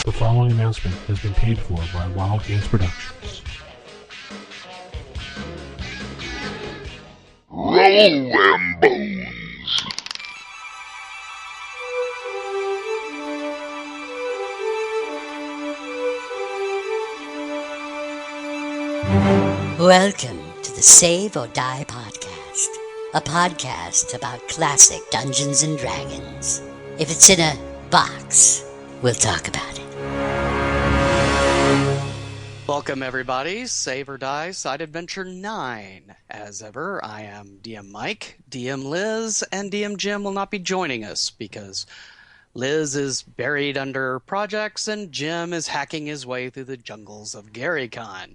The following announcement has been paid for by Wild Games Productions. Roll them bones! Welcome to the Save or Die podcast, a podcast about classic Dungeons and Dragons. If it's in a box, we'll talk about it. Welcome everybody, Save or Die Side Adventure 9. As ever, I am DM Mike, DM Liz, and DM Jim will not be joining us because Liz is buried under projects and Jim is hacking his way through the jungles of GaryCon.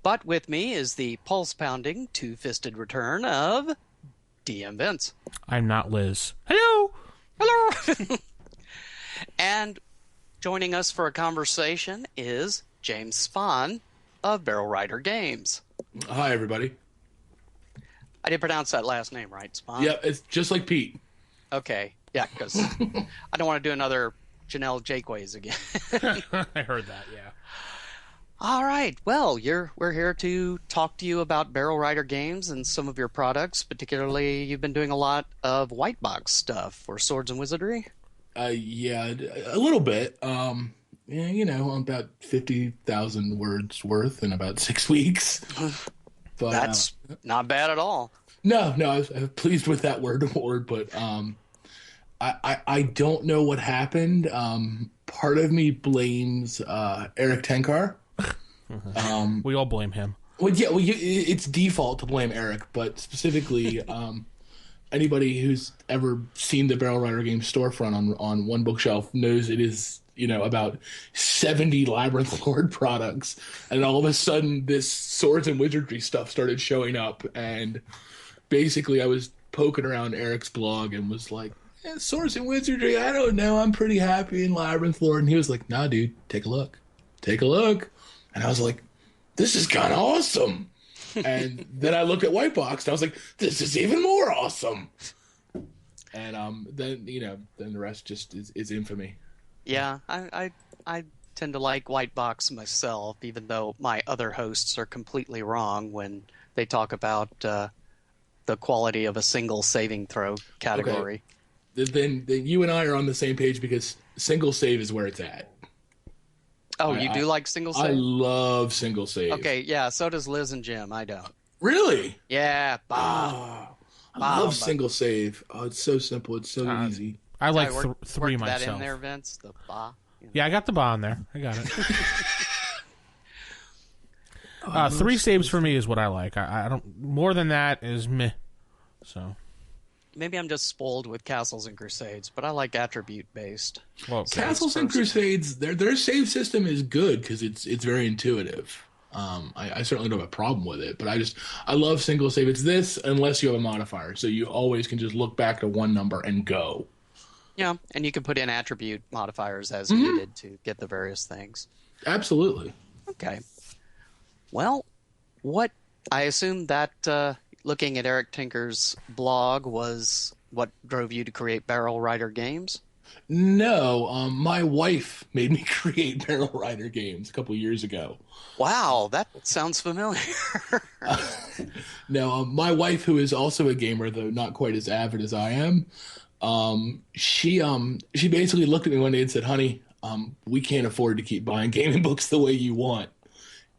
But with me is the pulse-pounding, two-fisted return of DM Vince. I'm not Liz. Hello! Hello! And joining us for a conversation is James Spahn of Barrel Rider Games. Hi, everybody. I did pronounce that last name right, Spahn? Yeah, it's just like Pete. Okay, yeah, because I don't want to do another Janelle Jakeways again. I heard that, yeah. All right, well, we're here to talk to you about Barrel Rider Games and some of your products. Particularly, you've been doing a lot of white box stuff for Swords and Wizardry. Yeah, a little bit. Yeah, you know, about 50,000 words worth in about 6 weeks. But That's not bad at all. No, I was pleased with that word award, but I don't know what happened. Part of me blames Eric Tenkar. We all blame him. Well, yeah, it's default to blame Eric, but specifically, anybody who's ever seen the Barrel Rider Games storefront on one bookshelf knows it is, you know, about 70 Labyrinth Lord products, and all of a sudden this Swords and Wizardry stuff started showing up, and basically I was poking around Eric's blog and was like, Swords and Wizardry, I don't know, I'm pretty happy in Labyrinth Lord, and he was like, nah, dude, take a look. And I was like, this is kind of awesome. And then I looked at White Box, and I was like, this is even more awesome. And then the rest just is infamy. Yeah, I tend to like white box myself, even though my other hosts are completely wrong when they talk about the quality of a single saving throw category. Okay. Then you and I are on the same page because single save is where it's at. Oh, you do like single save? I love single save. Okay, yeah, so does Liz and Jim. I don't. Really? Yeah, I love single save. Oh, it's so simple. It's so easy. I like work three myself. That in there, Vince? The ba? Yeah, I got the ba in there. I got it. 3 saves for me is what I like. I don't. More than that is meh. So. Maybe I'm just spoiled with Castles and Crusades, but I like attribute-based. Well, Castles and Crusades, their save system is good because it's very intuitive. I certainly don't have a problem with it, but I love single save. It's this unless you have a modifier, so you always can just look back to one number and go. Yeah, and you can put in attribute modifiers as needed to get the various things. Absolutely. Okay. Well, I assume that looking at Eric Tinker's blog was what drove you to create Barrel Rider Games? No, my wife made me create Barrel Rider Games a couple years ago. Wow, that sounds familiar. No, my wife, who is also a gamer, though not quite as avid as I am, she basically looked at me one day and said, honey, we can't afford to keep buying gaming books the way you want.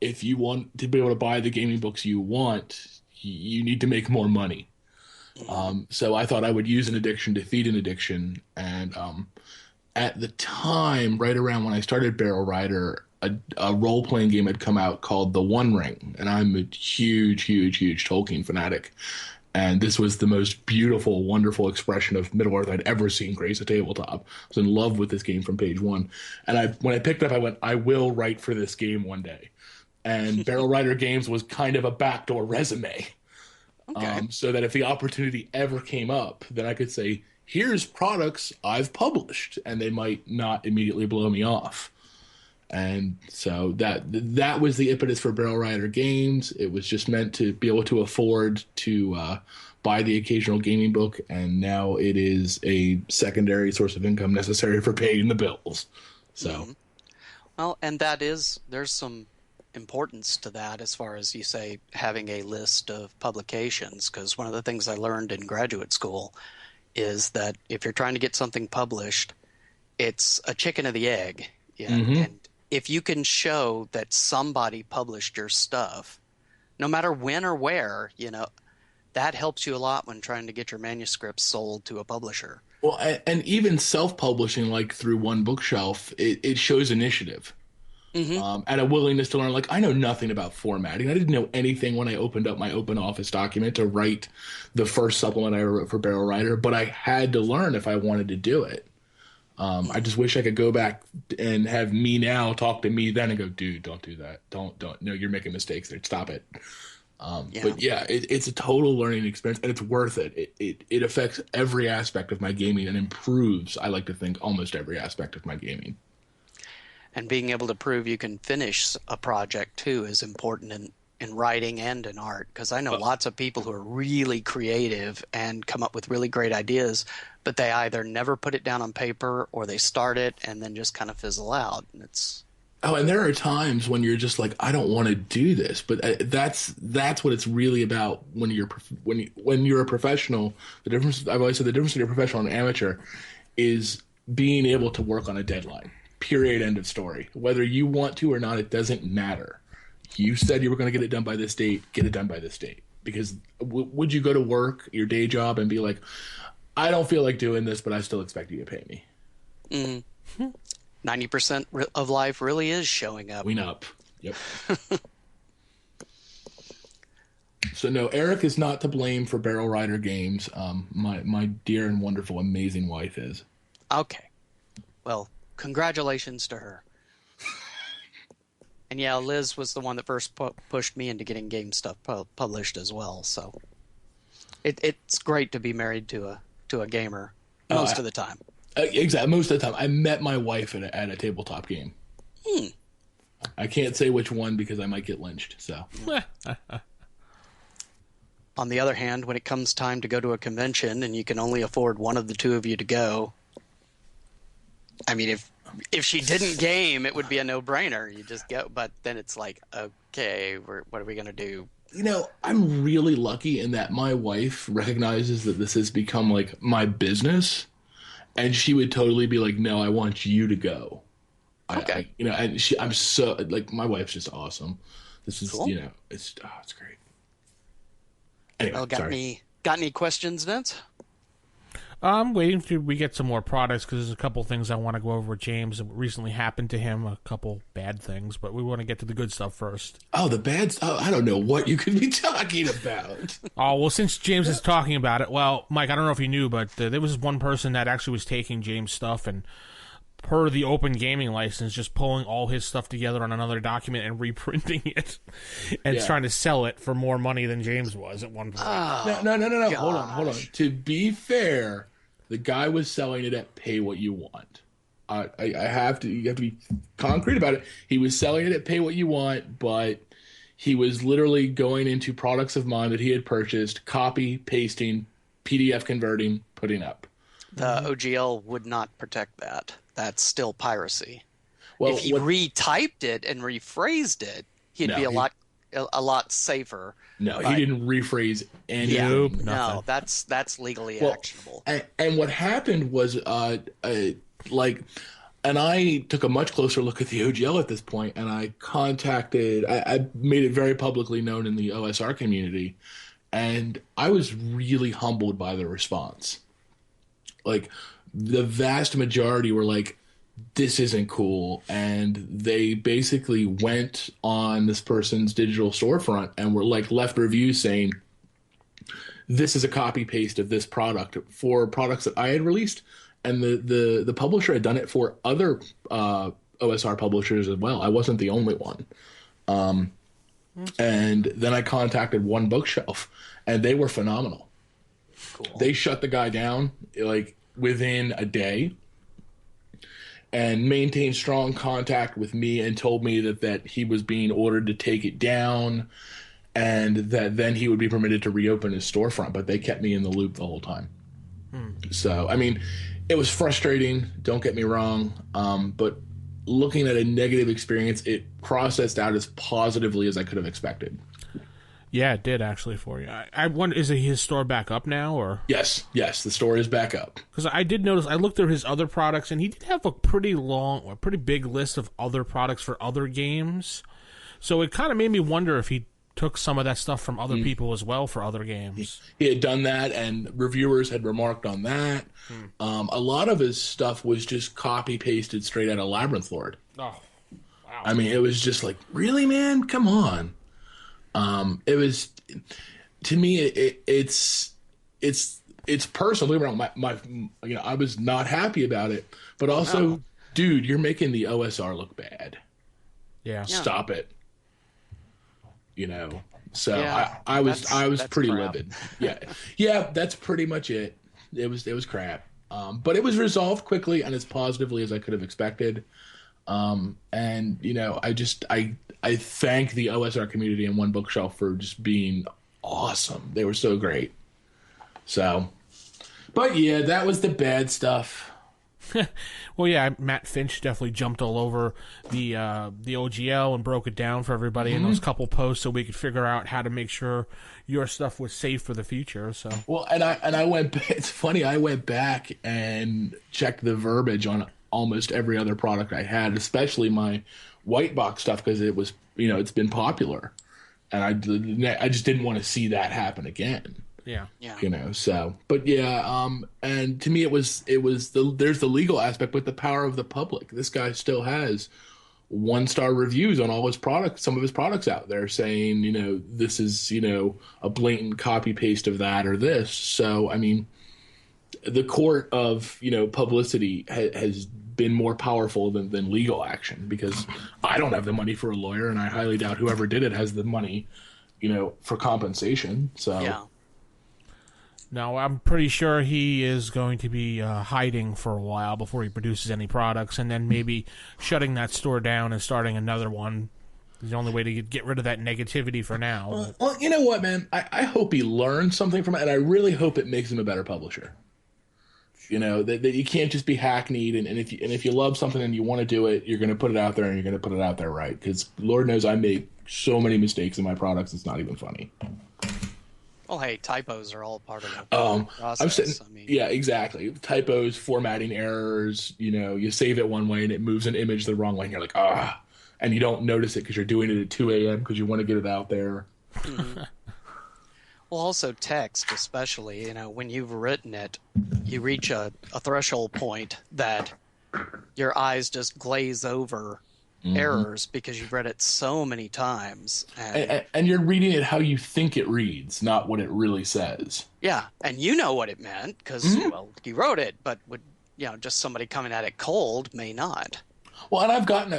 If you want to be able to buy the gaming books you want, you need to make more money. So I thought I would use an addiction to feed an addiction. And at the time, right around when I started Barrel Rider, a role-playing game had come out called The One Ring. And I'm a huge Tolkien fanatic. And this was the most beautiful, wonderful expression of Middle-earth I'd ever seen grace a tabletop. I was in love with this game from page one. And when I picked it up, I went, I will write for this game one day. And Barrel Rider Games was kind of a backdoor resume. Okay. So that if the opportunity ever came up, then I could say, here's products I've published, and they might not immediately blow me off. And so that was the impetus for Barrel Rider Games. It was just meant to be able to afford to buy the occasional gaming book, and now it is a secondary source of income necessary for paying the bills. So Well, and there's some importance to that as far as you say having a list of publications, because one of the things I learned in graduate school is that if you're trying to get something published, it's a chicken or the egg. Yeah. And if you can show that somebody published your stuff, no matter when or where, that helps you a lot when trying to get your manuscripts sold to a publisher. Well, and even self-publishing, like through One Bookshelf, it shows initiative and a willingness to learn. Like, I know nothing about formatting. I didn't know anything when I opened up my Open Office document to write the first supplement I wrote for Barrel Writer, but I had to learn if I wanted to do it. I just wish I could go back and have me now talk to me then and go, dude, don't do that. Don't. No, you're making mistakes there. Stop it. But yeah, it's a total learning experience, and it's worth it. It affects every aspect of my gaming and improves, I like to think, almost every aspect of my gaming. And being able to prove you can finish a project, too, is important in writing and in art, because I know lots of people who are really creative and come up with really great ideas, but they either never put it down on paper or they start it and then just kind of fizzle out. And and there are times when you're just like, I don't want to do this, but that's what it's really about when you're a professional. The difference, I've always said, the difference between a professional and an amateur is being able to work on a deadline. Period. End of story. Whether you want to or not, it doesn't matter. You said you were going to get it done by this date. Get it done by this date. Because would you go to work, your day job, and be like, I don't feel like doing this, but I still expect you to pay me? 90% of life really is showing up. Ween up. Yep. So no, Eric is not to blame for Barrel Rider games. My dear and wonderful, amazing wife is. Okay. Well, congratulations to her. And yeah, Liz was the one that first pushed me into getting game stuff published as well. So it's great to be married to a gamer most of the time. Exactly, most of the time. I met my wife at a tabletop game. I can't say which one because I might get lynched. So. On the other hand, when it comes time to go to a convention and you can only afford one of the two of you to go, I mean, if she didn't game, it would be a no-brainer. You just go, but then it's like, okay, what are we going to do? I'm really lucky in that my wife recognizes that this has become like my business, and she would totally be like, "No, I want you to go." Okay. And I'm so like, my wife's just awesome. This is, cool. It's great. Anyway, Well, got any questions, Vince? I'm waiting till we get some more products because there's a couple things I want to go over with James that recently happened to him, a couple bad things, but we want to get to the good stuff first. Oh, the bad stuff? I don't know what you could be talking about. Oh, well, since James is talking about it, well, Mike, I don't know if you knew, but there was one person that actually was taking James' stuff and per the open gaming license, just pulling all his stuff together on another document and reprinting it and trying to sell it for more money than James was at one point. No. Hold on. To be fair, the guy was selling it at pay what you want. You have to be concrete about it. He was selling it at pay what you want, but he was literally going into products of mine that he had purchased, copy, pasting, PDF converting, putting up. The OGL would not protect that. That's still piracy. Well, if he retyped it and rephrased it, he'd be a lot safer. No, he didn't rephrase anything. No, that's legally actionable. And what happened was, and I took a much closer look at the OGL at this point, and I made it very publicly known in the OSR community, and I was really humbled by the response. Like, the vast majority were like, this isn't cool, and they basically went on this person's digital storefront and were like, left reviews saying, this is a copy paste of this product for products that I had released, and the publisher had done it for other OSR publishers as well. I wasn't the only one. And then I contacted One Bookshelf, and they were phenomenal. Cool. They shut the guy down like within a day and maintained strong contact with me and told me that he was being ordered to take it down and that then he would be permitted to reopen his storefront, but they kept me in the loop the whole time. So, I mean, it was frustrating, don't get me wrong, but looking at a negative experience, it processed out as positively as I could have expected. Yeah, it did actually for you. I wonder, is his store back up now, or? Yes, the store is back up. Because I did notice, I looked through his other products, and he did have a pretty big list of other products for other games. So it kind of made me wonder if he took some of that stuff from other people as well for other games. He had done that, and reviewers had remarked on that. A lot of his stuff was just copy-pasted straight out of Labyrinth Lord. Oh, wow. I mean, it was just like, really, man? Come on. It was, to me, it's personal. I was not happy about it, but also, dude, you're making the OSR look bad. Yeah. Stop it. So Yeah, I was that's pretty crap. livid. Yeah, that's pretty much it. It was crap. But it was resolved quickly and as positively as I could have expected. And I thank the OSR community and One Bookshelf for just being awesome. They were so great. So, but yeah, that was the bad stuff. Well, yeah, Matt Finch definitely jumped all over the OGL and broke it down for everybody in those couple posts so we could figure out how to make sure your stuff was safe for the future. So, well, and I went. It's funny. I went back and checked the verbiage on almost every other product I had, especially my white box stuff, because it was, it's been popular, and I just didn't want to see that happen again. yeah. So, but yeah, and to me there's the legal aspect, but the power of the public. This guy still has 1-star reviews on all his products, some of his products out there saying, this is, a blatant copy paste of that or this. So, I mean, the court of, publicity has been more powerful than legal action, because I don't have the money for a lawyer, and I highly doubt whoever did it has the money, for compensation. So, Yeah. No, I'm pretty sure he is going to be hiding for a while before he produces any products, and then maybe shutting that store down and starting another one is the only way to get rid of that negativity for now. Well, you know what, man? I hope he learns something from it, and I really hope it makes him a better publisher. That you can't just be hackneyed, and if you love something and you want to do it, you're going to put it out there, and you're going to put it out there right. Because Lord knows I make so many mistakes in my products, it's not even funny. Well, hey, typos are all part of the process. Yeah, exactly. Typos, formatting errors. You save it one way and it moves an image the wrong way, and you're like, and you don't notice it because you're doing it at 2 a.m. because you want to get it out there. Mm-hmm. Well, also text, especially, when you've written it, you reach a threshold point that your eyes just glaze over errors because you've read it so many times. And you're reading it how you think it reads, not what it really says. Yeah, and you know what it meant because, well, you wrote it, but just somebody coming at it cold may not. Well, and I've gotten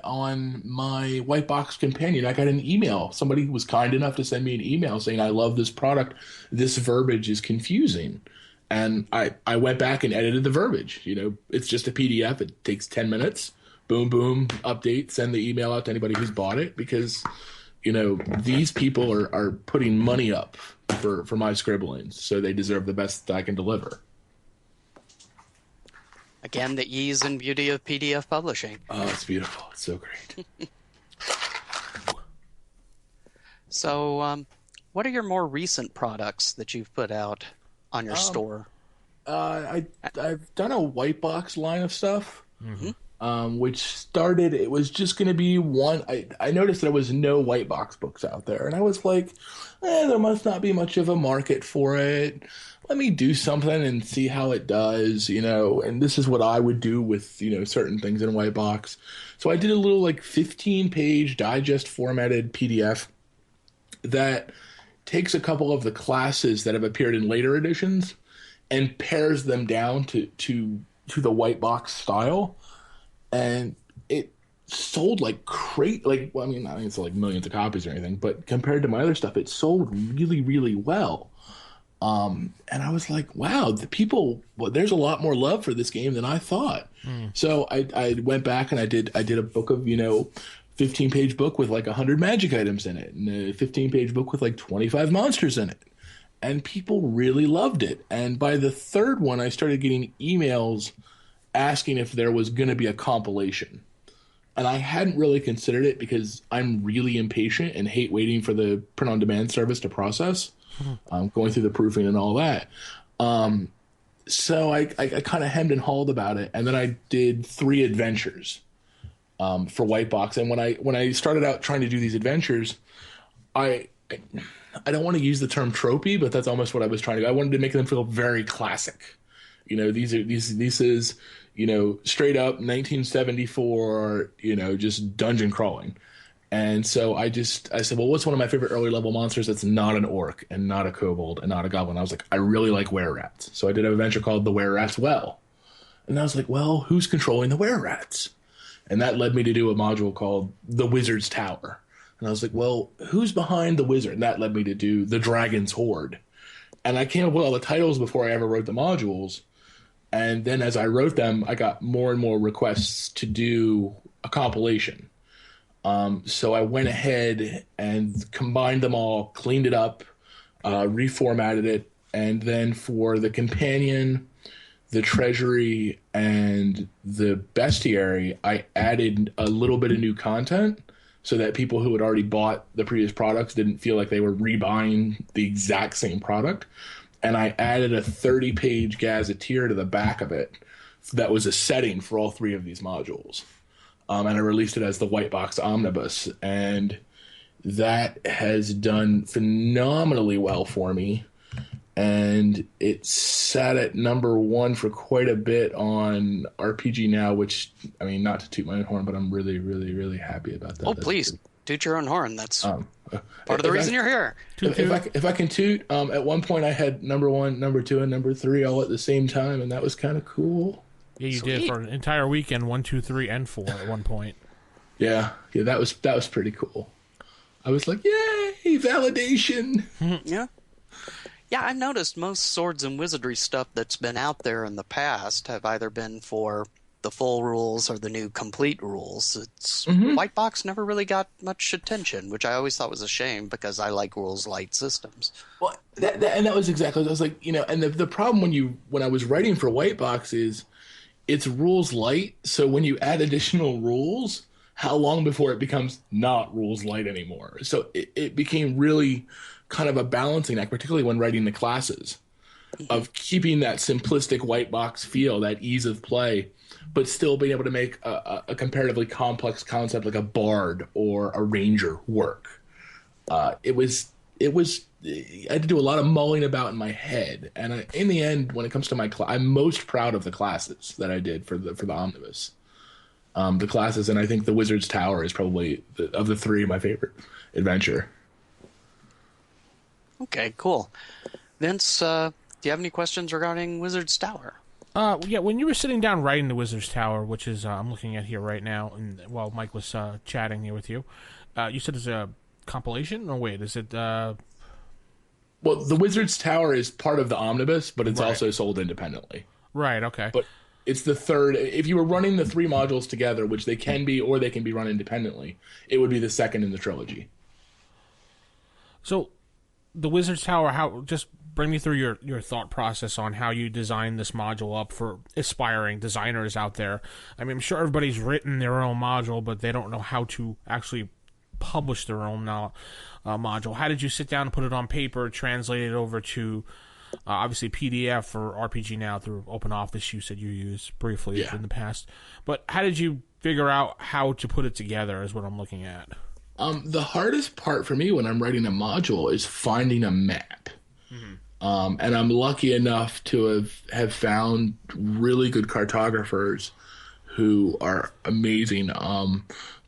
on my White Box Companion, I got an email. Somebody was kind enough to send me an email saying, I love this product. This verbiage is confusing. And I went back and edited the verbiage. It's just a PDF. It takes 10 minutes. Boom, boom, update, send the email out to anybody who's bought it, because, these people are putting money up for my scribblings, so they deserve the best that I can deliver. Again, the ease and beauty of PDF publishing. Oh, it's beautiful. It's so great. So, what are your more recent products that you've put out on your store? I've done a white box line of stuff, which started, it was just going to be one. I noticed there was no white box books out there, and I was like, there must not be much of a market for it. Let me do something and see how it does, and this is what I would do with, certain things in a white box. So I did a little 15-page digest formatted PDF that takes a couple of the classes that have appeared in later editions and pares them down to the white box style. And it sold like crazy. I didn't sell millions of copies or anything, but compared to my other stuff, it sold really, really well. And I was like, wow, there's a lot more love for this game than I thought. So I went back and I did a book of, 15-page book with 100 magic items in it, and a 15-page book with 25 monsters in it. And people really loved it. And by the third one, I started getting emails asking if there was going to be a compilation. and I hadn't really considered it because I'm really impatient and hate waiting for the print-on-demand service to process, going through the proofing and all that. So I kind of hemmed and hawed about it, and then I did 3 adventures for White Box. And when I started out trying to do these adventures, I don't want to use the term tropey, but that's almost what I was trying to do. I wanted to make them feel very classic. You know, this is, you know, straight up 1974, you know, just dungeon crawling. And so I said, well, what's one of my favorite early level monsters that's not an orc and not a kobold and not a goblin? I was like, I really like were-rats. So I did an adventure called The Were-Rats Well. And I was like, well, who's controlling the were-rats? And that led me to do a module called The Wizard's Tower. And I was like, well, who's behind the wizard? And that led me to do The Dragon's Horde. And I came up with all the titles before I ever wrote the modules. And then as I wrote them, I got more and more requests to do a compilation. So I went ahead and combined them all, cleaned it up, reformatted it, and then for the companion, the treasury, and the bestiary, I added a little bit of new content so that people who had already bought the previous products didn't feel like they were rebuying the exact same product. And I added a 30-page gazetteer to the back of it that was a setting for all 3 of these modules. And I released it as the White Box Omnibus, and that has done phenomenally well for me. And it sat at number 1 for quite a bit on RPG Now, which, I mean, not to toot my own horn, but I'm really, really, really happy about that. Oh, please, toot your own horn. That's part of the reason you're here. If I can toot, at one point I had number 1, number 2, and number 3 all at the same time, and that was kind of cool. Yeah, you Sweet. did for an entire weekend, 1, 2, 3, and 4 at one point. Yeah, that was pretty cool. I was like, yay, validation. Yeah. Yeah, I've noticed most swords and wizardry stuff that's been out there in the past have either been for the full rules or the new complete rules. It's White Box never really got much attention, which I always thought was a shame because I like rules light systems. Well, that was exactly. I was like, you know, and the problem when I was writing for White Box is it's rules light. So when you add additional rules, how long before it becomes not rules light anymore? So it became really kind of a balancing act, particularly when writing the classes, of keeping that simplistic White Box feel, that ease of play, but still being able to make a comparatively complex concept like a bard or a ranger work. It was I had to do a lot of mulling about in my head, and in the end, when it comes to my I'm most proud of the classes that I did for the omnibus. The classes, and I think the Wizard's Tower is probably of the 3 my favorite adventure. Okay, cool. Vince, do you have any questions regarding Wizard's Tower? Yeah, when you were sitting down writing the Wizard's Tower, which is I'm looking at here right now, and while Mike was chatting here with you, you said it's a compilation? Or wait, is it... Well, the Wizard's Tower is part of the omnibus, but it's Right. also sold independently. Right, okay. But it's the 3rd. If you were running the 3 modules together, which they can be, or they can be run independently, it would be the 2nd in the trilogy. So, the Wizard's Tower, just bring me through your thought process on how you designed this module up for aspiring designers out there. I mean, I'm sure everybody's written their own module, but they don't know how to actually publish their own module. How did you sit down and put it on paper, translate it over to obviously PDF for RPG Now through OpenOffice? You said you used briefly in the past, but how did you figure out how to put it together is what I'm looking at. The hardest part for me when I'm writing a module is finding a map. And I'm lucky enough to have found really good cartographers who are amazing.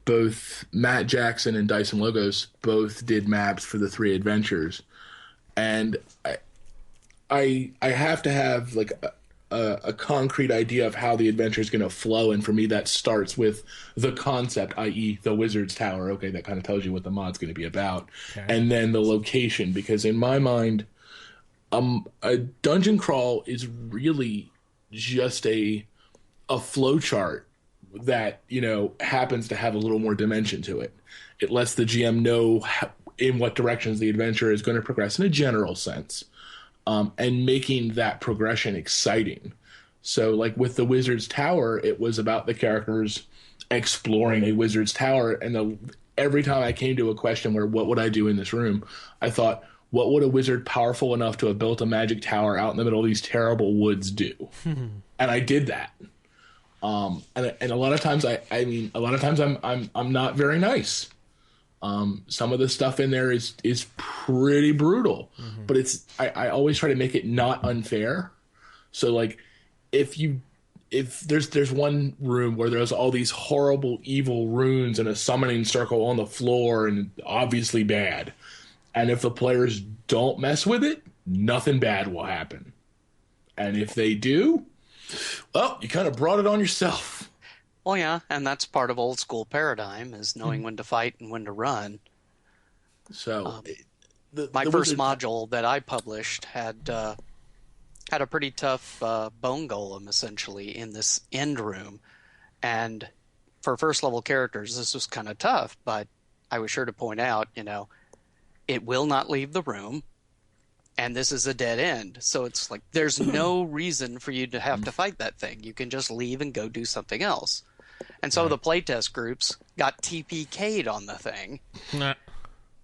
Both Matt Jackson and Dyson Logos both did maps for the 3 adventures, and I have to have like a concrete idea of how the adventure is going to flow, and for me that starts with the concept, i.e. the Wizard's Tower. Okay, that kind of tells you what the mod's going to be about, and then the location, because in my mind, a dungeon crawl is really just a flow chart that, you know, happens to have a little more dimension to it. It lets the GM know in what directions the adventure is going to progress in a general sense, and making that progression exciting. So, like with the Wizard's Tower, it was about the characters exploring a Wizard's Tower, and every time I came to a question where what would I do in this room, I thought, what would a wizard powerful enough to have built a magic tower out in the middle of these terrible woods do? And I did that. And a lot of times, I'm not very nice. Some of the stuff in there is pretty brutal, but I always try to make it not unfair. So like, if there's one room where there's all these horrible evil runes and a summoning circle on the floor and obviously bad, and if the players don't mess with it, nothing bad will happen. And if they do, well, you kind of brought it on yourself. Well, yeah, and that's part of old school paradigm, is knowing when to fight and when to run. So, my first module that I published had a pretty tough bone golem, essentially, in this end room. And for first level characters, this was kind of tough, but I was sure to point out, it will not leave the room, and this is a dead end. So it's like, there's no reason for you to have to fight that thing. You can just leave and go do something else. And so the playtest groups got TPK'd on the thing. Nah.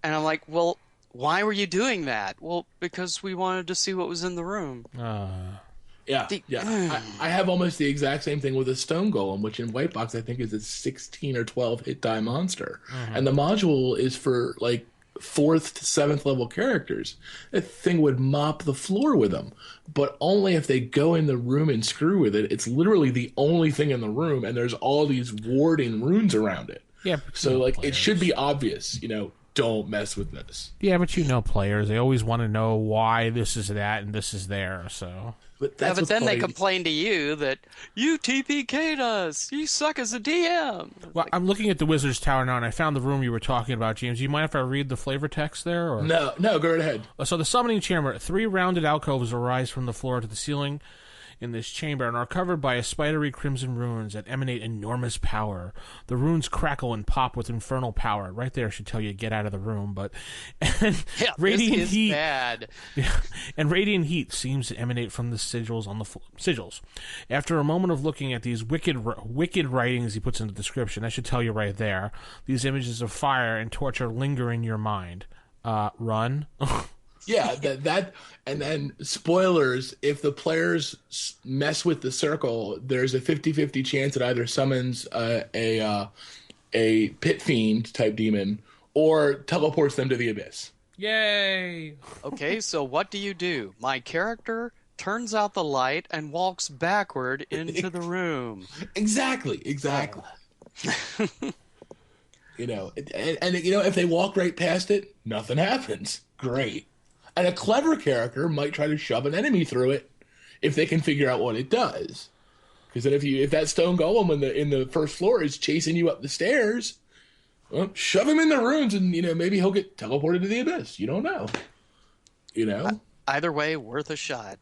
And I'm like, well, why were you doing that? Well, because we wanted to see what was in the room. Yeah. I have almost the exact same thing with a stone golem, which in White Box I think is a 16 or 12 hit die monster. And the module is for like 4th to 7th level characters. That thing would mop the floor with them, but only if they go in the room and screw with it. It's literally the only thing in the room, and there's all these warding runes around it. Yeah. So like, players. It should be obvious, don't mess with this. Yeah, but players, they always want to know why this is that and this is there, so... But then they complain to you that you TPK'd us. You suck as a DM. Well, I'm looking at the Wizard's Tower now, and I found the room you were talking about, James. Do you mind if I read the flavor text there? Or? No, go right ahead. So the summoning chamber, 3 rounded alcoves arise from the floor to the ceiling in this chamber and are covered by a spidery crimson runes that emanate enormous power. The runes crackle and pop with infernal power. Right there should tell you get out of the room, but radiant this is heat. Bad. Yeah, and radiant heat seems to emanate from the sigils on the sigils. After a moment of looking at these wicked writings he puts in the description, that should tell you right there. These images of fire and torture linger in your mind. Run. Yeah, that, and then spoilers, if the players mess with the circle, there's a 50-50 chance it either summons a pit fiend type demon or teleports them to the abyss. Yay! Okay, so what do? My character turns out the light and walks backward into the room. Exactly. And if they walk right past it, nothing happens. Great. And a clever character might try to shove an enemy through it if they can figure out what it does. Because then if that stone golem in the first floor is chasing you up the stairs, well, shove him in the runes and maybe he'll get teleported to the abyss. You don't know. Either way, worth a shot.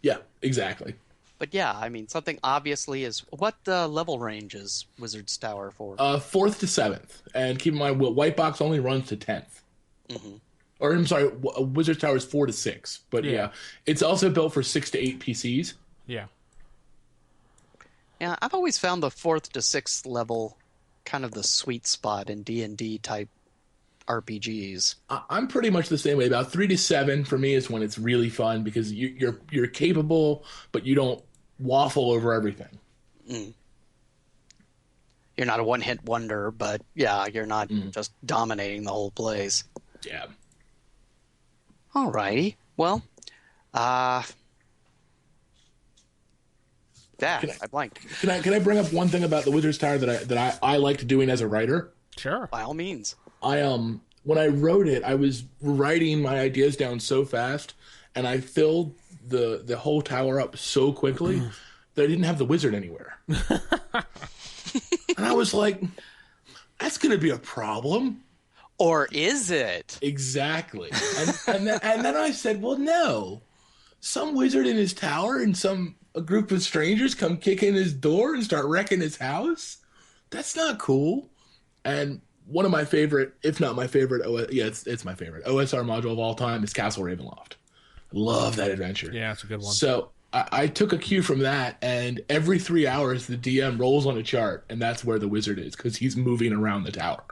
Yeah, exactly. But yeah, something obviously is... What level range is Wizard's Tower for? 4th to 7th. And keep in mind, White Box only runs to 10th. Mm-hmm. Or, I'm sorry, Wizard's Tower is 4 to 6. But yeah, it's also built for 6 to 8 PCs. Yeah. Yeah, I've always found the 4th to 6th level kind of the sweet spot in D&D type RPGs. I'm pretty much the same way. About 3 to 7 for me is when it's really fun because you're capable, but you don't waffle over everything. Mm. You're not a one-hit wonder, but yeah, you're not just dominating the whole place. Yeah. Alrighty. Well, I blanked. Can I bring up one thing about the Wizard's Tower that I liked doing as a writer? Sure. By all means. When I wrote it, I was writing my ideas down so fast, and I filled the whole tower up so quickly that I didn't have the wizard anywhere. And I was like, that's going to be a problem. Or is it? Exactly. And then I said, well, no. Some wizard in his tower and a group of strangers come kick in his door and start wrecking his house? That's not cool. And one of my favorite, if not my favorite, it's my favorite OSR module of all time is Castle Ravenloft. Love that adventure. Yeah, it's a good one. So I took a cue from that, and every 3 hours the DM rolls on a chart, and that's where the wizard is because he's moving around the tower.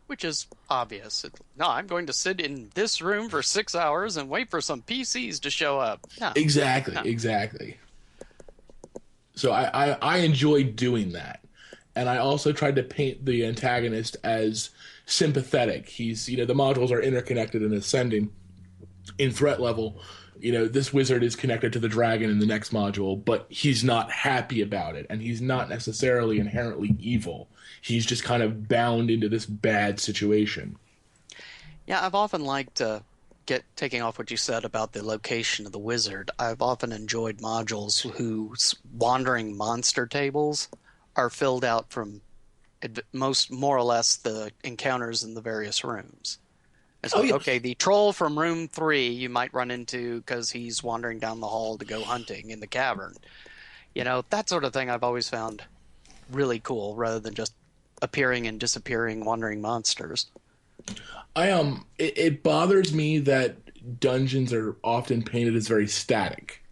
Which is obvious. No, I'm going to sit in this room for 6 hours and wait for some PCs to show up. No. Exactly. So I enjoyed doing that. And I also tried to paint the antagonist as sympathetic. He's, the modules are interconnected and ascending in threat level. This wizard is connected to the dragon in the next module, but he's not happy about it. And he's not necessarily inherently evil. He's just kind of bound into this bad situation. Yeah, I've often liked taking off what you said about the location of the wizard. I've often enjoyed modules whose wandering monster tables are filled out from more or less the encounters in the various rooms. It's like, okay, the troll from room 3 you might run into because he's wandering down the hall to go hunting in the cavern. That sort of thing I've always found really cool, rather than just appearing and disappearing wandering monsters. It bothers me that dungeons are often painted as very static.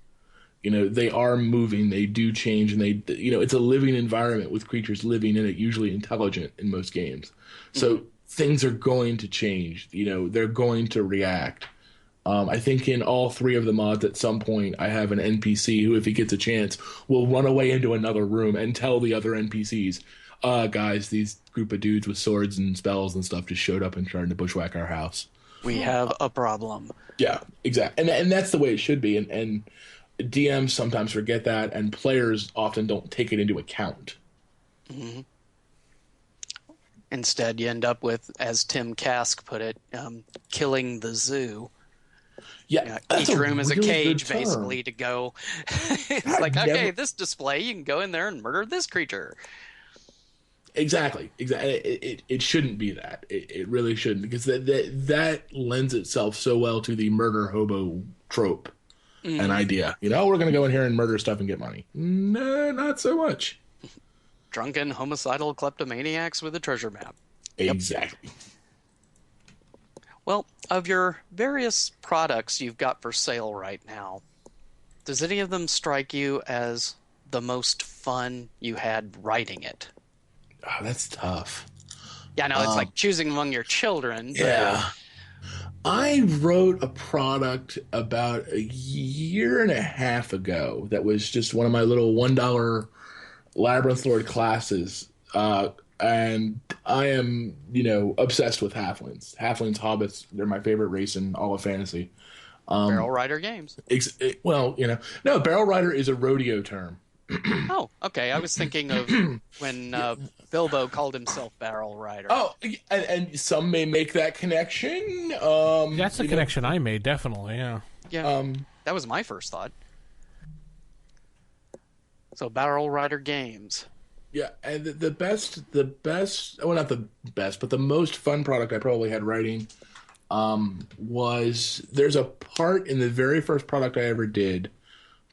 They are moving, they do change, and it's a living environment with creatures living in it, usually intelligent in most games. So things are going to change. They're going to react. I think in all 3 of the mods at some point I have an NPC who, if he gets a chance, will run away into another room and tell the other NPCs, guys, these group of dudes with swords and spells and stuff just showed up and tried to bushwhack our house. We have a problem. Yeah, exactly. And that's the way it should be. And DMs sometimes forget that, and players often don't take it into account. Mm-hmm. Instead, you end up with, as Tim Kask put it, killing the zoo. Yeah, each room is a cage, basically, to go. It's like, okay, this display, you can go in there and murder this creature. Exactly. It shouldn't be that. It really shouldn't, because that lends itself so well to the murder hobo trope and idea. We're going to go in here and murder stuff and get money. No, not so much. Drunken, homicidal kleptomaniacs with a treasure map. Exactly. Well, of your various products you've got for sale right now, does any of them strike you as the most fun you had writing it? Oh, that's tough. Yeah, I know, it's like choosing among your children. Yeah. I wrote a product about a year and a half ago that was just one of my little $1 Labyrinth Lord classes, and I am, obsessed with halflings. Halflings, hobbits, they're my favorite race in all of fantasy. Barrel Rider games. No, Barrel Rider is a rodeo term. Oh, okay. I was thinking of when Bilbo called himself Barrel Rider. Oh, and some may make that connection. That's the connection I made, definitely, yeah. Yeah, that was my first thought. So Barrel Rider games. Yeah, and the best, well, not the best, but the most fun product I probably had writing was, there's a part in the very first product I ever did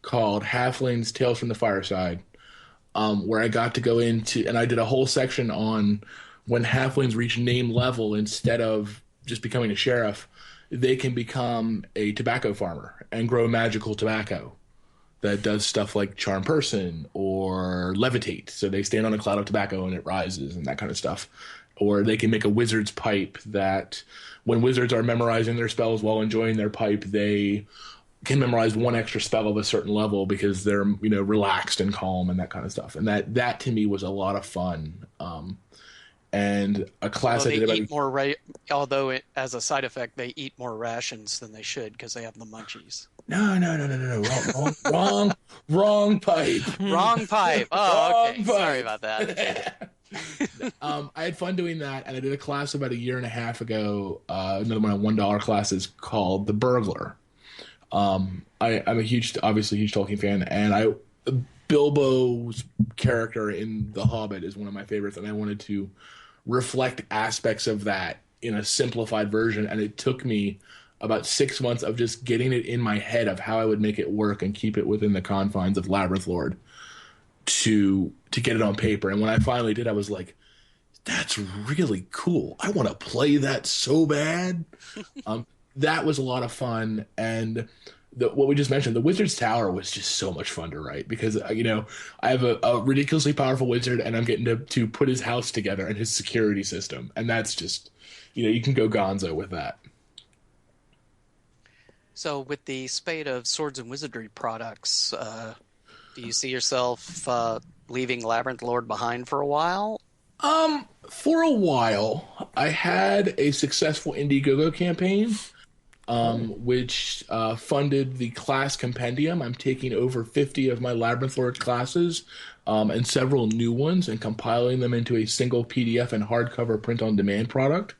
called Halflings Tales from the Fireside, where I got to go into, and I did a whole section on when halflings reach name level, instead of just becoming a sheriff, they can become a tobacco farmer and grow magical tobacco that does stuff like charm person or levitate. So they stand on a cloud of tobacco and it rises and that kind of stuff. Or they can make a wizard's pipe that, when wizards are memorizing their spells while enjoying their pipe, they can memorize one extra spell of a certain level because they're, relaxed and calm and that kind of stuff. And that to me was a lot of fun. And a class I did about... Although as a side effect, they eat more rations than they should because they have the munchies. No. Wrong pipe. Wrong pipe. Oh, okay. Sorry about that. I had fun doing that, and I did a class about a year and a half ago, another one of $1 classes called The Burglar. I'm a huge Tolkien fan, and Bilbo's character in The Hobbit is one of my favorites, and I wanted to reflect aspects of that in a simplified version, and it took me about 6 months of just getting it in my head of how I would make it work and keep it within the confines of Labyrinth Lord to get it on paper. And when I finally did, I was like, that's really cool. I want to play that so bad. That was a lot of fun. And what we just mentioned, the Wizard's Tower was just so much fun to write because I have a ridiculously powerful wizard, and I'm getting to put his house together and his security system, and that's just you can go Gonzo with that. So, with the spate of Swords and Wizardry products, do you see yourself leaving Labyrinth Lord behind for a while? For a while, I had a successful Indiegogo campaign, which funded the class compendium. I'm taking over 50 of my Labyrinth Lord classes and several new ones and compiling them into a single PDF and hardcover print-on-demand product.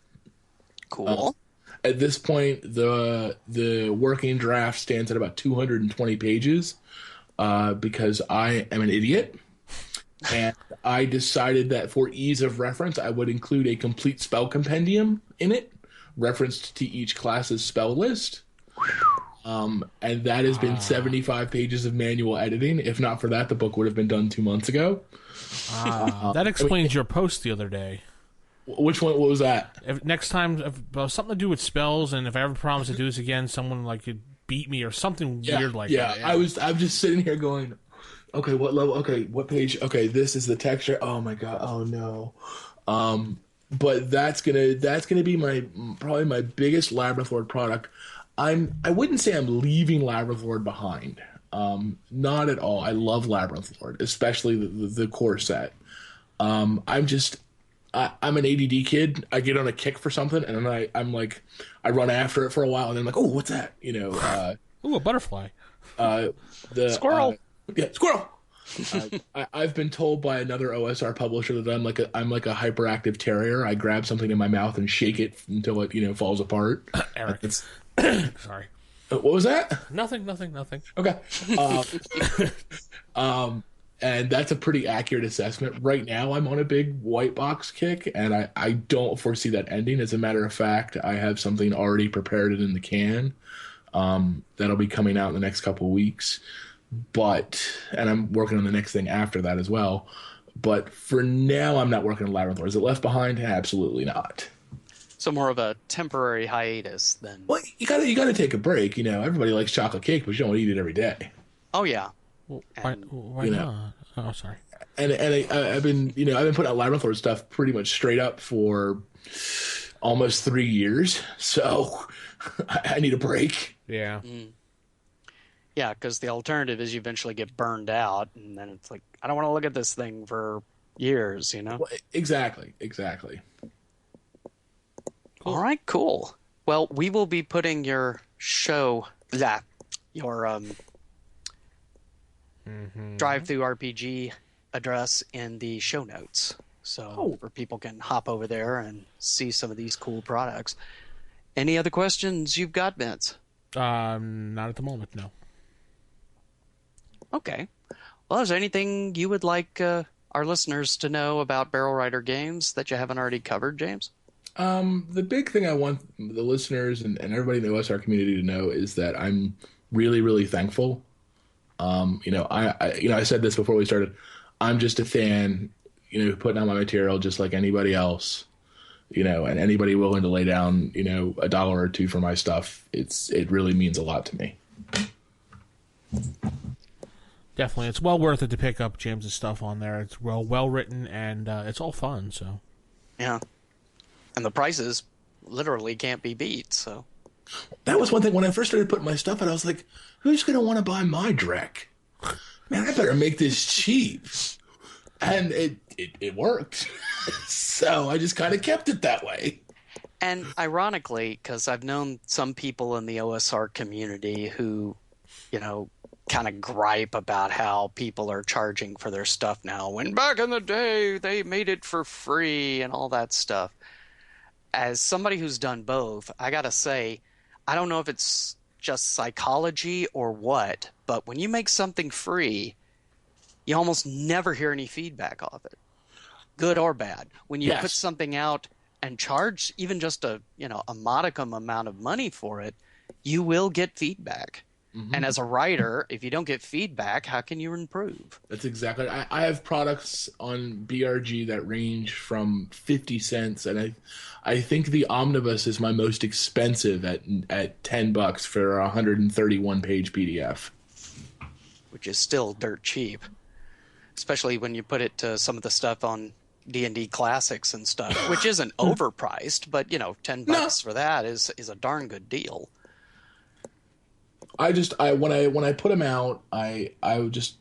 Cool. At this point, the working draft stands at about 220 pages because I am an idiot. And I decided that for ease of reference, I would include a complete spell compendium in it, referenced to each class's spell list. And that has been 75 pages of manual editing. If not for that, the book would have been done 2 months ago. That explains your post the other day. Which one? What was that? Next time, something to do with spells, and if I ever promise to do this again, someone could beat me or something weird like that. Yeah, I'm just sitting here going, okay, what level? Okay, what page? Okay, this is the texture. Oh my god. Oh no. But that's gonna be probably my biggest Labyrinth Lord product. I wouldn't say I'm leaving Labyrinth Lord behind. Not at all. I love Labyrinth Lord, especially the core set. I'm an ADD kid. I get on a kick for something, and then I run after it for a while, and then I'm like, oh, what's that? Ooh, a butterfly. The Squirrel. Squirrel. I've been told by another OSR publisher that I'm like a hyperactive terrier. I grab something in my mouth and shake it until it falls apart. Eric, sorry. What was that? Nothing. Okay. And that's a pretty accurate assessment. Right now, I'm on a big white box kick, and I don't foresee that ending. As a matter of fact, I have something already prepared and in the can that'll be coming out in the next couple of weeks. And I'm working on the next thing after that as well. But for now, I'm not working on Labyrinth Lord. Is it left behind? Absolutely not. So more of a temporary hiatus then. Well, you gotta take a break. Everybody likes chocolate cake, but you don't want to eat it every day. Oh yeah. Well, why not? Oh, sorry. And I've been putting out Labyrinth Lord stuff pretty much straight up for almost 3 years, so I need a break. Yeah. Yeah, because the alternative is you eventually get burned out, and then it's like, I don't want to look at this thing for years, Well, exactly. Cool. All right, cool. Well, we will be putting your drive-through RPG address in the show notes, so where people can hop over there and see some of these cool products. Any other questions you've got, Vince? Not at the moment, no. Okay. Well, is there anything you would like our listeners to know about Barrel Rider Games that you haven't already covered, James? The big thing I want the listeners and everybody in the OSR community to know is that I'm really, really thankful. I said this before we started. I'm just a fan, putting out my material just like anybody else, and anybody willing to lay down, $1 or $2 for my stuff. It really means a lot to me. Definitely. It's well worth it to pick up James's stuff on there. It's well written, and it's all fun, so. Yeah. And the prices literally can't be beat, so. That was one thing when I first started putting my stuff out. I was like, who's going to want to buy my Drek? Man, I better make this cheap. And it worked. So I just kind of kept it that way. And ironically, because I've known some people in the OSR community who, kind of gripe about how people are charging for their stuff now, when back in the day they made it for free and all that stuff. As somebody who's done both, I gotta say, I don't know if it's just psychology or what, but when you make something free, you almost never hear any feedback off it, good or bad. When you put something out and charge even just a modicum amount of money for it, you will get feedback. And as a writer, if you don't get feedback, how can you improve? That's exactly. I have products on BRG that range from 50 cents, and I think the omnibus is my most expensive at $10 for a 131 page PDF, Which is still dirt cheap, especially when you put it to some of the stuff on D&D classics and stuff, which isn't overpriced, but $10 for that is a darn good deal. When I put them out, I would just,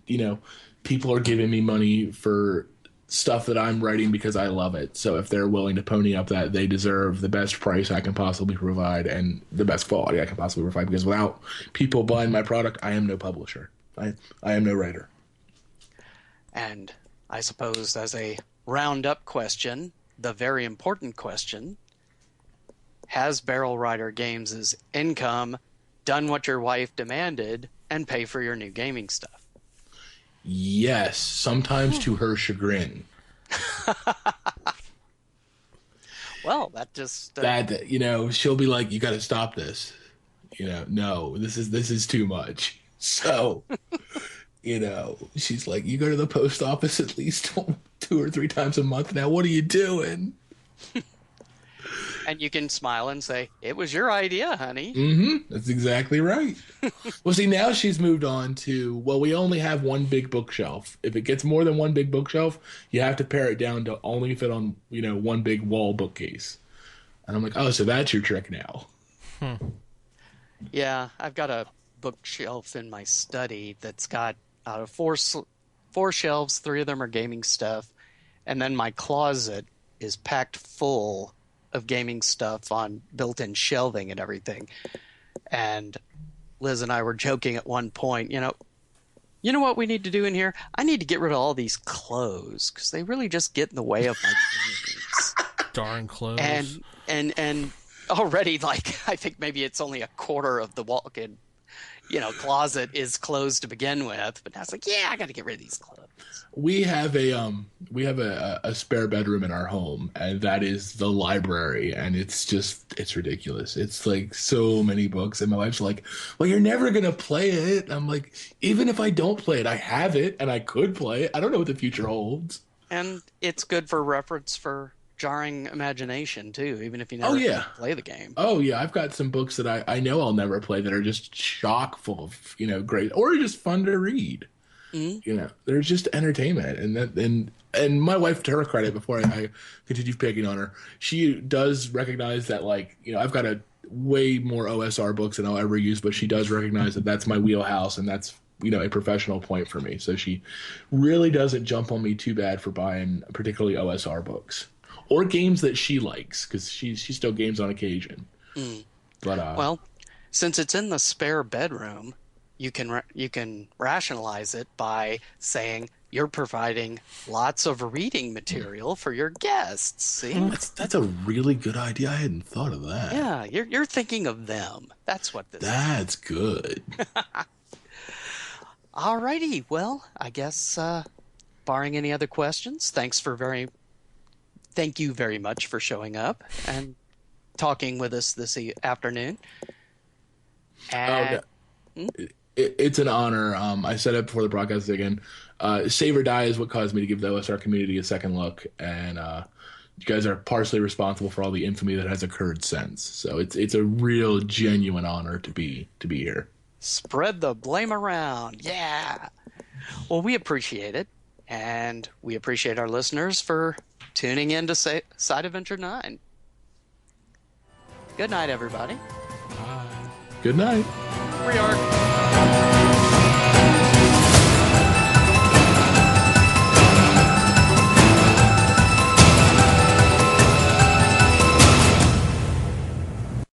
people are giving me money for stuff that I'm writing because I love it. So if they're willing to pony up that, they deserve the best price I can possibly provide and the best quality I can possibly provide, because without people buying my product, I am no publisher. I am no writer. And I suppose as a roundup question, the very important question, has Barrel Rider Games' income done what your wife demanded and pay for your new gaming stuff? Yes, sometimes to her chagrin. Well, that just she'll be like, "You got to stop this." No, this is too much. So, she's like, "You go to the post office at least 2 or 3 times a month now. What are you doing?" And you can smile and say, "It was your idea, honey." Mm-hmm. That's exactly right. Well, see, now she's moved on to, we only have one big bookshelf. If it gets more than one big bookshelf, you have to pare it down to only fit on, one big wall bookcase. And I'm like, oh, so that's your trick now. Yeah, I've got a bookshelf in my study that's got out of four shelves, 3 of them are gaming stuff. And then my closet is packed full of gaming stuff on built-in shelving and everything. And Liz and I were joking at one point, you know what we need to do in here? I need to get rid of all these clothes because they really just get in the way of my games. Darn clothes. And already, I think maybe it's only a quarter of the walk-in, closet is closed to begin with. But now it's like, yeah, I got to get rid of these clothes. We have a spare bedroom in our home, and that is the library, and it's ridiculous. It's like so many books, and my wife's like, "Well, you're never gonna play it." And I'm like, even if I don't play it, I have it, and I could play it. I don't know what the future holds. And it's good for reference for jarring imagination too, even if you never play the game. Oh yeah, I've got some books that I know I'll never play that are just chock full of great, or just fun to read. Mm-hmm. They're just entertainment, and my wife, to her credit, before I continue picking on her, she does recognize that I've got a way more OSR books than I'll ever use, but she does recognize that that's my wheelhouse, and that's a professional point for me. So she really doesn't jump on me too bad for buying particularly OSR books or games that she likes, because she still games on occasion. But well, since it's in the spare bedroom, you can rationalize it by saying you're providing lots of reading material for your guests. See, that's a really good idea. I hadn't thought of that. Yeah, you're thinking of them. That's what this. That's good. Alrighty, well, I guess barring any other questions, thank you very much for showing up and talking with us this afternoon. And, It's an honor. I said it before the broadcast again. Save or Die is what caused me to give the OSR community a second look, and you guys are partially responsible for all the infamy that has occurred since. So it's a real, genuine honor to be here. Spread the blame around. Yeah. Well, we appreciate it, and we appreciate our listeners for tuning in to Side Adventure 9. Good night, everybody. Bye. Good night. We are.